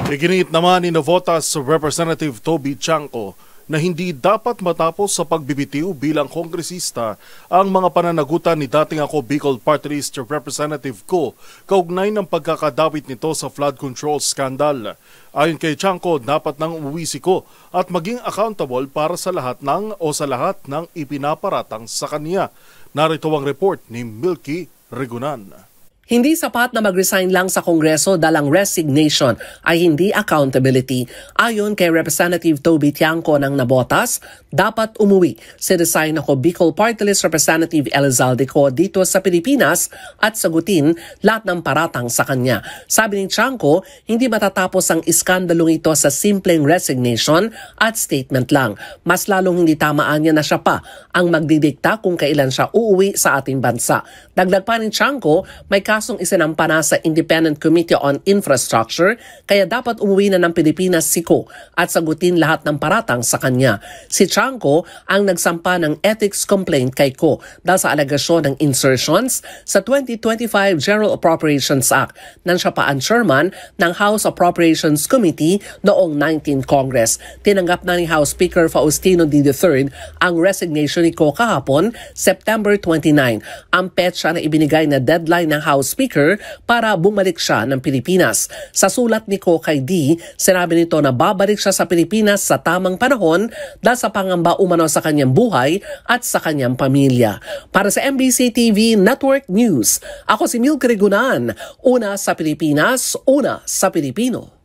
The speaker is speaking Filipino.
Iginiit naman ni Navotas Representative Toby Chanco na hindi dapat matapos sa pagbibitiw bilang kongresista ang mga pananagutan ni dating ako Bicol Party List Representative Ko kaugnay ng pagkakadawit nito sa flood control scandal. Ayon kay Chanco, dapat nang umuwi si Ko at maging accountable para sa lahat ng ipinaparatang sa kanya. Narito ang report ni Milky Regunan. Hindi sapat na mag-resign lang sa Kongreso dalang resignation ay hindi accountability. Ayon kay Representative Toby Chanco ng Navotas, dapat umuwi si resign ako Bicol Party List Representative Elizalde Ko dito sa Pilipinas at sagutin lahat ng paratang sa kanya. Sabi ni Chanco, hindi matatapos ang iskandalong ito sa simpleng resignation at statement lang. Mas lalong hindi tamaan niya na siya pa ang magdidikta kung kailan siya uuwi sa ating bansa. Dagdag pa ni Chanco, may kasong isinampa na sa Independent Committee on Infrastructure kaya dapat umuwi na ng Pilipinas si Ko at sagutin lahat ng paratang sa kanya. Si Chanco ang nagsampa ng ethics complaint kay Ko dahil sa alegasyon ng insertions sa 2025 General Appropriations Act nang siya pa ang chairman ng House Appropriations Committee noong 19th Congress. Tinanggap na ni House Speaker Faustino D. III ang resignation ni Ko kahapon, September 29. Ang petsa na ibinigay na deadline ng House Speaker para bumalik siya ng Pilipinas. Sa sulat ni Ko kay D, sinabi nito na babalik siya sa Pilipinas sa tamang panahon dahil sa pangamba umano sa kanyang buhay at sa kanyang pamilya. Para sa MBC TV Network News, ako si Milky Regunan, una sa Pilipinas, una sa Pilipino.